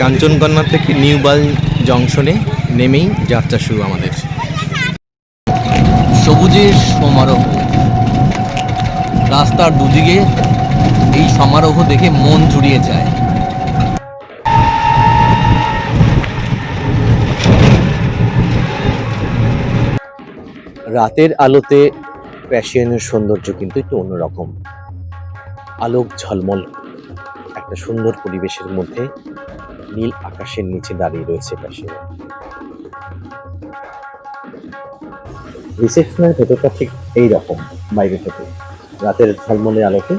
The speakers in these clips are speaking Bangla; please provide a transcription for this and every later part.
কাঞ্চনকন্যা থেকে নিউবাল জংশনে নেমেই যাত্রা শুরু আমাদের। সবুজের সমারোহ, রাস্তার দুদিকে এই সমারোহ দেখে মন জুড়িয়ে যায়। রাতের আলোতে প্যাশিয়নের সৌন্দর্য কিন্তু একটু অন্যরকম। আলোক ঝলমল একটা সুন্দর পরিবেশের মধ্যে নীল আকাশের নিচে দাঁড়িয়ে রয়েছে প্যাশিয়ন। রিসেপশনের ভেতরটা ঠিক এই রকম বাইরে থেকে, রাতের ঝলমলে আলোতে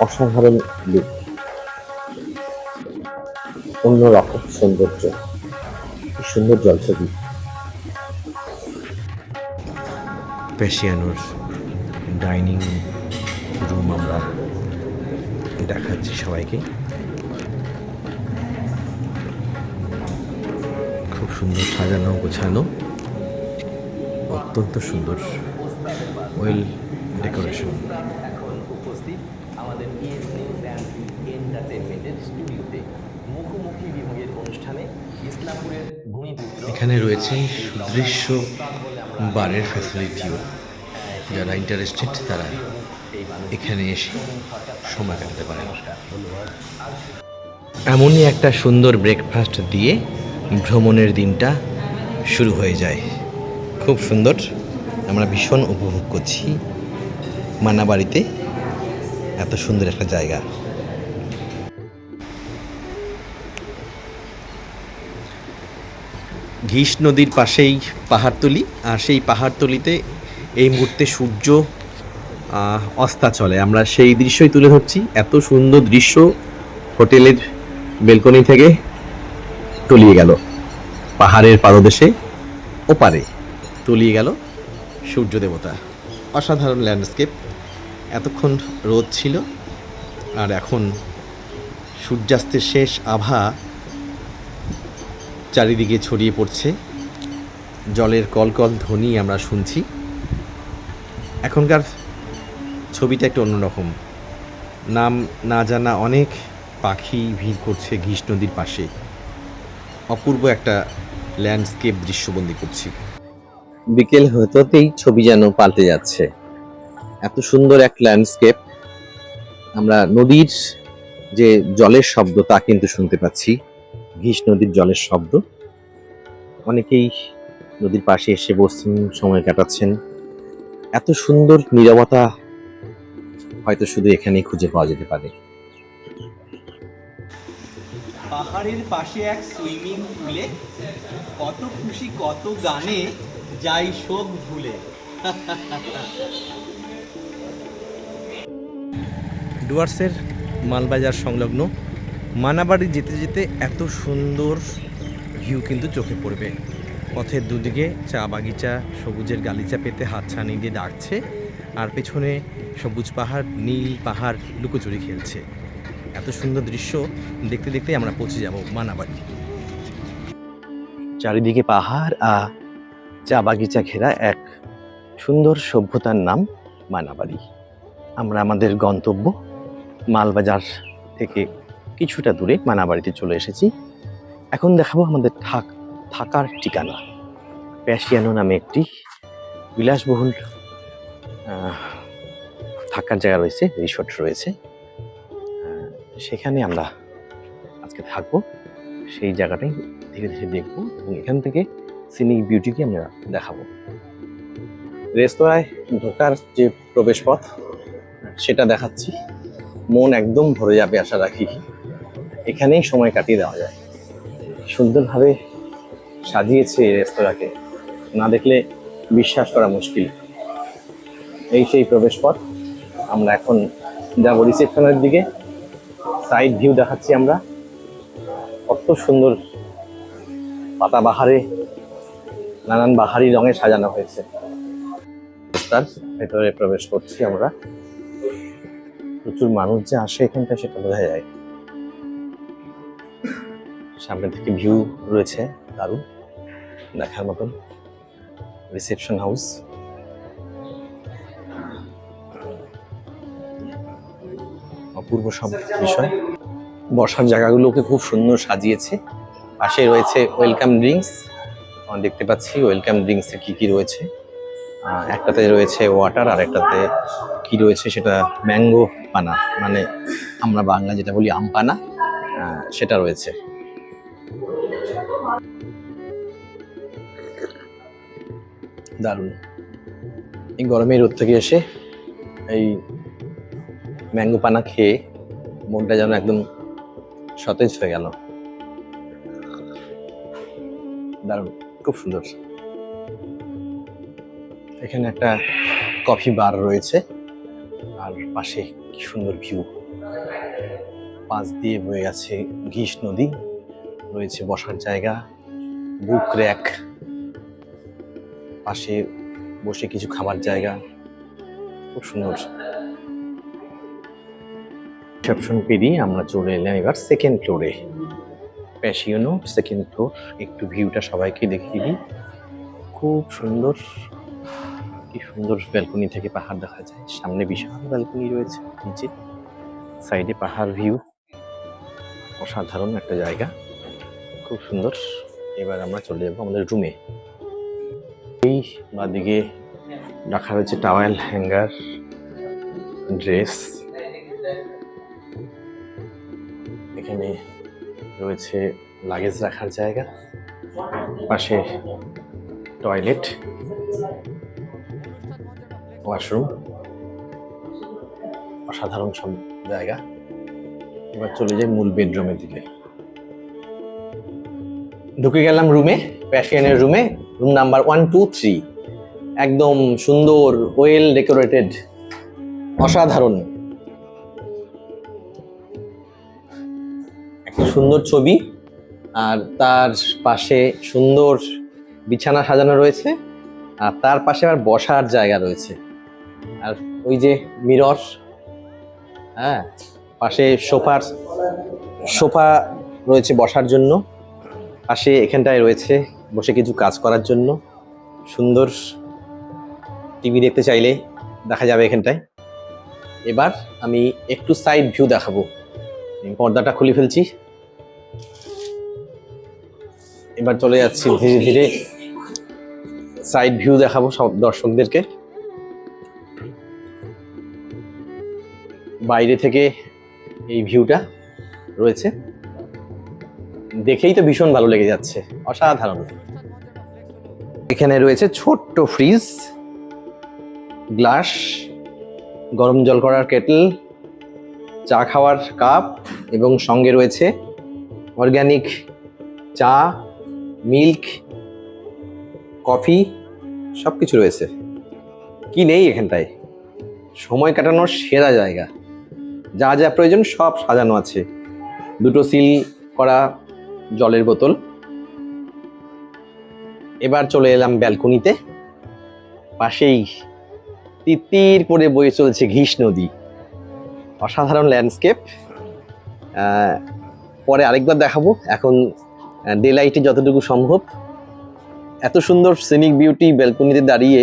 অসাধারণ লুক, অন্যরকম সৌন্দর্য, কি সুন্দর জলছবি। প্যাশিয়ানোর ডাইনিং রুম আমরা দেখাচ্ছি সবাইকে। খুব সুন্দর সাজানো গোছানো, অত্যন্ত সুন্দর, ওয়েল ডেকোরেশন। এখন উপস্থিত আমাদের ইএস নিউজ অ্যান্ড এন্টারটেইনমেন্টের স্টুডিওতে মুখোমুখি বিভাগের অনুষ্ঠানে ইসলামপুরের ভূমিপুত্র এখানে রয়েছে সুদৃশ্য বারের ফ্যাসিলিটিও। যারা ইন্টারেস্টেড তারা এখানে এসে সময় কাটাতে পারে। এমনই একটা সুন্দর ব্রেকফাস্ট দিয়ে ভ্রমণের দিনটা শুরু হয়ে যায়। খুব সুন্দর, আমরা ভীষণ উপভোগ করছি মানাবাড়িতে এত সুন্দর একটা জায়গা। ঘিস নদীর পাশেই পাহাড়তলি, আর সেই পাহাড়তলিতে এই মুহূর্তে সূর্য অস্তাচলে। আমরা সেই দৃশ্যই তুলে ধরছি। এত সুন্দর দৃশ্য হোটেলের বেলকনি থেকে তলিয়ে গেল পাহাড়ের পাদদেশে, ওপারে তলিয়ে গেল সূর্য দেবতা। অসাধারণ ল্যান্ডস্কেপ। এতক্ষণ রোদ ছিল আর এখন সূর্যাস্তের শেষ আভা চারিদিকে ছড়িয়ে পড়ছে। জলের কলকল ধ্বনি আমরা শুনছি। এখনকার ছবিটা একটু অন্যরকম। নাম না জানা অনেক পাখি ভিড় করছে ঘিস নদীর পাশে। অপূর্ব একটা ল্যান্ডস্কেপ দৃশ্যবন্দি করছি। বিকেল হতেই ছবি যেন পাল্টে যাচ্ছে। এত সুন্দর এক ল্যান্ডস্কেপ। আমরা নদীর যে জলের শব্দ তা কিন্তু শুনতে পাচ্ছি, ঘিস নদীর জলের শব্দ। অনেকেই নদীর পাশে এসে বসছেন, সময় কাটাচ্ছেন। এত সুন্দর নীরবতা হয়তো শুধু এখানেই খুঁজে পাওয়া যেতে পারে। পাহাড়ের পাশে এক সুইমিং পুলে কত খুশি কত গানে যাই শোক ভুলে। ডুয়ার্সের মালবাজার সংলগ্ন মানাবাড়ি যেতে যেতে এত সুন্দর ভিউ কিন্তু চোখে পড়বে। পথের দুদিকে চা বাগিচা, সবুজের গালিচা পেতে হাতছানি দিয়ে ডাকছে, আর পেছনে সবুজ পাহাড়, নীল পাহাড় লুকোচুরি খেলছে। এত সুন্দর দৃশ্য দেখতে দেখতে আমরা পৌঁছে যাব মানাবাড়ি। চারিদিকে পাহাড় আর চা বাগিচা ঘেরা এক সুন্দর সভ্যতার নাম মানাবাড়ি। আমরা আমাদের গন্তব্য মালবাজার থেকে কিছুটা দূরে মানাবাড়িতে চলে এসেছি। এখন দেখাবো আমাদের থাকার ঠিকানা। প্যাশিয়ানো নামে একটি বিলাসবহুল থাকার জায়গা রয়েছে, রিসোর্ট রয়েছে। সেখানে আমরা আজকে থাকবো। সেই জায়গাটাই ধীরে ধীরে দেখবো এবং এখান থেকে সিনিক বিউটিকে আমরা দেখাবো। রেস্তোরাঁয় ঢোকার যে প্রবেশ পথ সেটা দেখাচ্ছি। মন একদম ভরে যাবে আশা রাখি। এখানেই সময় কাটিয়ে দেওয়া যায়। সুন্দরভাবে সাজিয়েছে এই রেস্তোরাঁকে, না দেখলে বিশ্বাস করা মুশকিল। এই সেই প্রবেশ পথ। আমরা এখন যাবো রিসেপশনের দিকে। সাইড ভিউ দেখাচ্ছি আমরা। কত সুন্দর পাতাবাহারে নানান বাহারি রঙে সাজানো হয়েছে। রাস্তার ভেতরে প্রবেশ করছি আমরা। প্রচুর মানুষ যে আসে এখানটা সেটা বোঝা যায়। সামনে থেকে ভিউ রয়েছে দারুণ, দেখার মতন। রিসেপশন হাউস, অপূর্ব সব বিষয়। বসার জায়গাগুলোকে খুব সুন্দর সাজিয়েছে। পাশে রয়েছে ওয়েলকাম ড্রিঙ্কস, দেখতে পাচ্ছি ওয়েলকাম ড্রিঙ্কসে কি কি রয়েছে। একটাতে রয়েছে ওয়াটার, আর একটাতে কি রয়েছে সেটা ম্যাঙ্গো পানা, মানে আমরা বাংলা যেটা বলি আম পানা, সেটা রয়েছে। দারুণ, এই গরমে রোদ থেকে এসে এই ম্যাঙ্গো পানা খেয়ে মনটা যেন একদম সতেজ হয়ে গেল। দারুণ, খুব সুন্দর। এখানে একটা কফি বার রয়েছে, আর পাশে কি সুন্দর ভিউ, পাশ দিয়ে বয়ে গেছে ঘিস নদী, রয়েছে বসার জায়গা, বুক র্যাক, পাশে বসে কিছু খাবার জায়গা, খুব সুন্দর। রিসেপশন পেরিয়ে আমরা চলে এলাম এবার সেকেন্ড ফ্লোরে, প্যাসিওনো সেকেন্ড ফ্লোর। একটু ভিউটা সবাইকে দেখিয়ে দিই, খুব সুন্দর, কি সুন্দর। ব্যালকনি থেকে পাহাড় দেখা যায়, সামনে বিশাল ব্যালকনি রয়েছে, নিচে সাইডে পাহাড় ভিউ, অসাধারণ একটা জায়গা, খুব সুন্দর। এবার আমরা চলে যাবো আমাদের রুমে। এই বাদিকে রাখা রয়েছে টাওয়েল, হ্যাঙ্গার, ড্রেস। এখানে রয়েছে লাগেজ রাখার জায়গা, পাশে টয়লেট, ওয়াশরুম, অসাধারণ সব জায়গা। এবার চলে যাই মূল বেডরুমের দিকে। ঢুকে গেলাম রুমে, প্যাশিয়ানের রুমে, রুম নাম্বার 1, 2, 3। একদম সুন্দর, ওয়েল ডেকোরেটেড, অসাধারণ। একটা সুন্দর ছবি, আর তার পাশে সুন্দর বিছানা সাজানো রয়েছে, আর তার পাশে আবার বসার জায়গা রয়েছে, আর ওই যে মিরর, হ্যাঁ, পাশে সোফা রয়েছে বসার জন্য, পাশে এখানটায় রয়েছে বসে কিছু কাজ করার জন্য। সুন্দর টিভি দেখতে চাইলে দেখা যাবে এখানটায়। এবার আমি একটু সাইড ভিউ দেখাবো, পর্দাটা খুলে ফেলছি। এবার চলে যাচ্ছি ধীরে ধীরে সাইড ভিউ দেখাবো সব দর্শকদেরকে। বাইরে থেকে এই ভিউটা রয়েছে, দেখেই তো ভীষণ ভালো লেগে যাচ্ছে, অসাধারণ। এখানে রয়েছে ছোট্ট ফ্রিজ, গ্লাস, গরম জল করার কেটল, চা খাওয়ার কাপ, এবং সঙ্গে রয়েছে অর্গানিক চা, মিল্ক, কফি, সব কিছু রয়েছে। কি নেই এখানটায়, সময় কাটানোর সেরা জায়গা, যা যা প্রয়োজন সব সাজানো আছে। দুটো সিল করা জলের বোতল। এবার চলে এলাম ব্যালকনিতে, পাশেই তিত্তির করে বয়ে চলছে ঘিস নদী, অসাধারণ ল্যান্ডস্কেপ। পরে আরেকবার দেখাবো, এখন ডে লাইটে যতটুকু সম্ভব। এত সুন্দর সিনিক বিউটি, ব্যালকনিতে দাঁড়িয়ে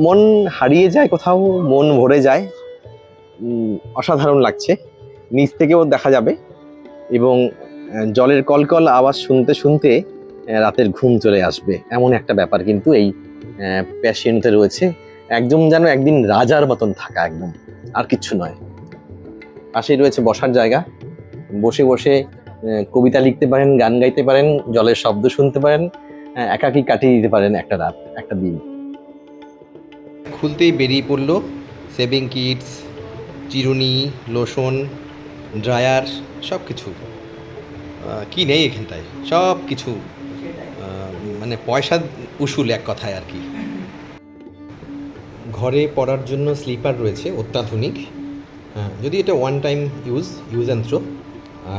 মন হারিয়ে যায়, কোথাও মন ভরে যায়, অসাধারণ লাগছে। নিচ থেকেও দেখা যাবে, এবং জলের কলকল আওয়াজ শুনতে শুনতে রাতের ঘুম চলে আসবে, এমন একটা ব্যাপার কিন্তু এই প্যাশিয়নতে রয়েছে। একদম যেন একদিন রাজার মতন থাকা, একদম, আর কিচ্ছু নয়। পাশেই রয়েছে বসার জায়গা, বসে বসে কবিতা লিখতে পারেন, গান গাইতে পারেন, জলের শব্দ শুনতে পারেন, একাকী কাটিয়ে দিতে পারেন একটা রাত, একটা দিন। খুলতেই বেরিয়ে পড়লো সেভিং কিটস, চিরুনি, লোশন, ড্রায়ার, সব কিছু। কি নেই এখানটায়, সব কিছু মানে পয়সা উসুল এক কথায় আর কি। ঘরে পরার জন্য স্লিপার রয়েছে অত্যাধুনিক, যদি এটা one time use and throw.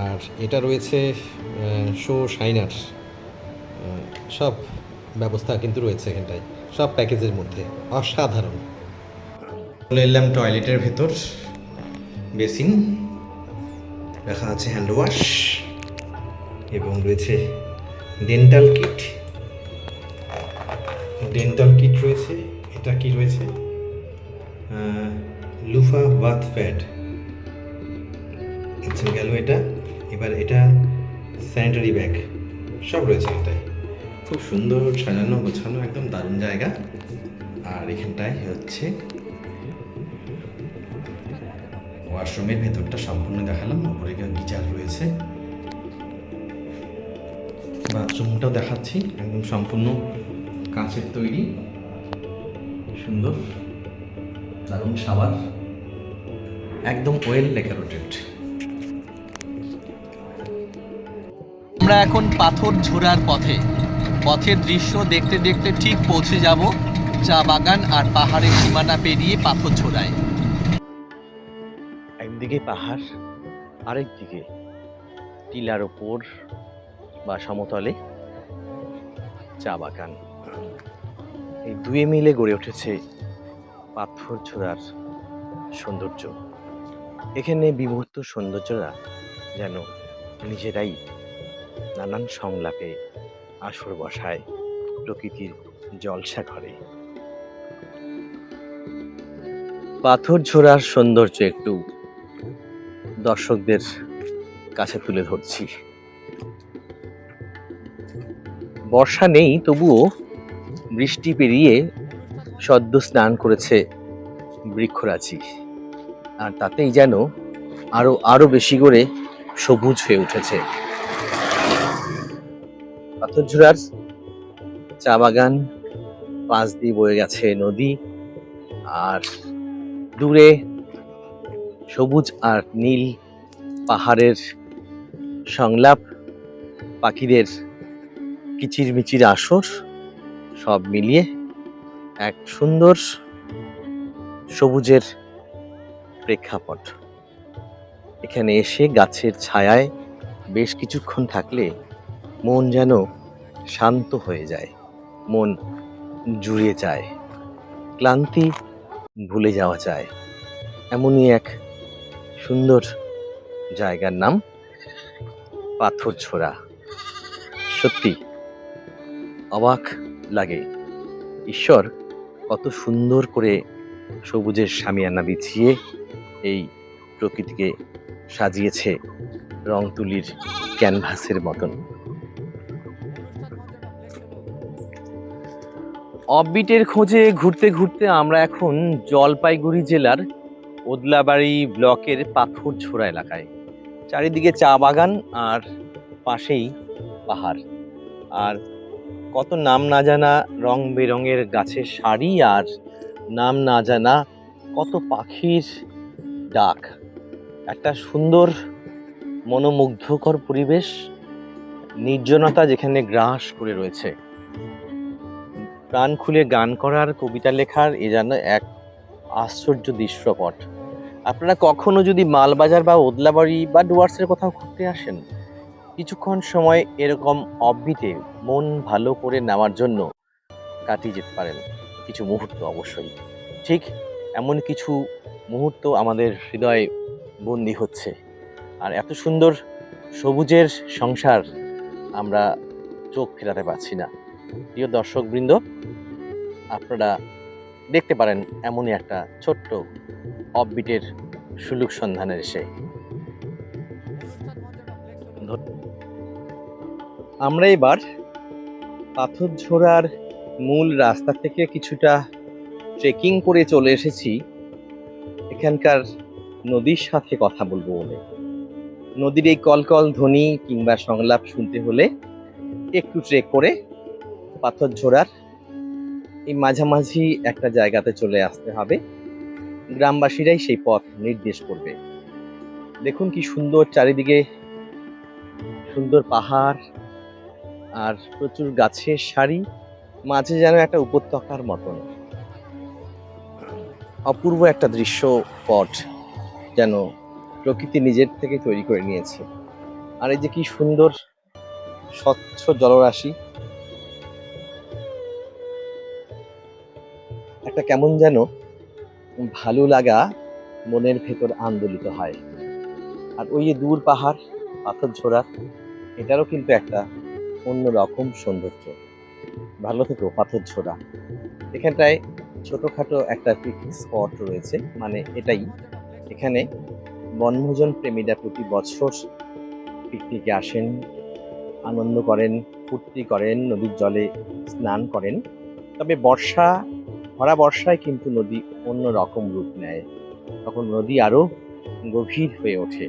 আর এটা রয়েছে শো শাইনার, সব ব্যবস্থা কিন্তু রয়েছে এখানটায়, সব প্যাকেজের মধ্যে, অসাধারণ। চলে এলাম টয়লেটের ভেতর, বেসিন রাখা আছে, হ্যান্ড ওয়াশ, এবং রয়েছে ডেন্টাল কিট রয়েছে। এটা কি রয়েছে, লুফা বাথ প্যাড, আচ্ছা গেল এটা। এবার এটা স্যানিটারি ব্যাগ সব রয়েছে এটাই, খুব সুন্দর সাজানো গোছানো, একদম দারুণ জায়গা। আর এখানটায় হচ্ছে ওয়াশরুমের ভেতরটা সম্পূর্ণ দেখালাম, উপরে গিজার রয়েছে। বাথরুমটাও দেখাচ্ছি, একদম সম্পূর্ণ কাঁচের তৈরি, সুন্দর দারুণ শাওয়ার, একদম ওয়েল ডেকোরেটেড। আমরা এখন পাথর ঝোড়ার পথের দৃশ্য দেখতে দেখতে ঠিক পৌঁছে যাব চা বাগান আর পাহাড়ের সীমানা পেরিয়ে পাথর ঝোড়ায়। একদিকে পাহাড়, আরেক দিকে টিলার ওপর বা সমতলে চা বাগান। এই দুয়ে মিলে গড়ে উঠেছে পাথর ছোড়ার সৌন্দর্য। এখানে বিমূর্ত সৌন্দর্যরা যেন নিজেরাই নানান সংলাপে আসর বসায় প্রকৃতির জলসা ঘরে। পাথর ছোড়ার সৌন্দর্য একটু দর্শকদের কাছে তুলে ধরছি। বর্ষা নেই, তবুও বৃষ্টি পেরিয়ে সদ্য স্নান করেছে বৃক্ষরাজি, আর তাতেই যেন আরো বেশি করে সবুজ হয়ে উঠেছে। পাথরঝোড়ার চা বাগান, পাশ দিয়ে বয়ে গেছে নদী, আর দূরে সবুজ আর নীল পাহাড়ের সংলাপ, পাখিদের কিচিরমিচির আসর, সব মিলিয়ে এক সুন্দর সবুজের প্রেক্ষাপট। এখানে এসে গাছের ছায়ায় বেশ কিছুক্ষণ থাকলে মন যেন শান্ত হয়ে যায়, মন জুড়ে যায়, ক্লান্তি ভুলে যাওয়া যায়। এমনই এক সুন্দর জায়গার নাম পাথরছোড়া। সত্যি অবাক লাগে, ঈশ্বর কত সুন্দর করে সবুজের শামিয়ানা বিছিয়ে এই প্রকৃতিকে সাজিয়েছে রং তুলির ক্যানভাসের মতন। অফবিটের খোঁজে ঘুরতে ঘুরতে আমরা এখন জলপাইগুড়ি জেলার ওদলাবাড়ি ব্লকের পাথরছোড়া এলাকায়। চারিদিকে চা বাগান আর পাশেই পাহাড়, আর কত নাম না জানা রং বেরঙের গাছের সারি, আর নাম না জানা কত পাখির ডাক। একটা সুন্দর মনোমুগ্ধকর পরিবেশ, নির্জনতা যেখানে গ্রাস করে রয়েছে। প্রাণ খুলে গান করার, কবিতা লেখার এ যেন এক আশ্চর্য দৃশ্যপট। আপনারা কখনো যদি মালবাজার বা ওদলাবাড়ি বা ডুয়ার্সের কোথাও ঘুরতে আসেন, কিছুক্ষণ সময় এরকম অফবিটে মন ভালো করে নেওয়ার জন্য কাটিয়ে যেতে পারেন কিছু মুহূর্ত। অবশ্যই ঠিক এমন কিছু মুহূর্ত আমাদের হৃদয়ে বন্দী হচ্ছে, আর এত সুন্দর সবুজের সংসার আমরা চোখ ফেরাতে পারছি না। প্রিয় দর্শকবৃন্দ, আপনারা দেখতে পারেন এমনই একটা ছোট্ট অফবিটের সুলুক সন্ধানের এসে। আমরা এবার পাথরঝোড়ার মূল রাস্তা থেকে কিছুটা ট্রেকিং করে চলে এসেছি এখানকার নদীর সাথে কথা বলবো বলে। নদীর এই কলকল ধ্বনি কিংবা সংলাপ শুনতে হলে একটু ট্রেক করে পাথরঝোড়ার এই মাঝামাঝি একটা জায়গাতে চলে আসতে হবে। গ্রামবাসীরাই সেই পথ নির্দেশ করবে। দেখুন কি সুন্দর চারিদিকে, সুন্দর পাহাড় আর প্রচুর গাছের সারি, মাঝে যেন একটা উপত্যকার মতন অপূর্ব একটা দৃশ্যপট যেন প্রকৃতি নিজের থেকে তৈরি করে নিয়েছে। আর এই যে কি সুন্দর স্বচ্ছ জলরাশি, একটা কেমন যেন ভালো লাগা মনের ভেতর আন্দোলিত হয়। আর ওই যে দূর পাহাড় পাথরঝোড়া, এটারও কিন্তু একটা অন্যরকম সৌন্দর্য। ভালো থেকো পাথরঝোড়া। এখানটায় ছোটখাটো একটা পিকনিক স্পট রয়েছে, মানে এটাই, এখানে বনভোজন প্রেমীরা প্রতি বছর পিকনিকে আসেন, আনন্দ করেন, ফুর্তি করেন, নদীর জলে স্নান করেন। তবে ভরা বর্ষায় কিন্তু নদী অন্য রকম রূপ নেয়। তখন নদী আরো গভীর হয়ে ওঠে।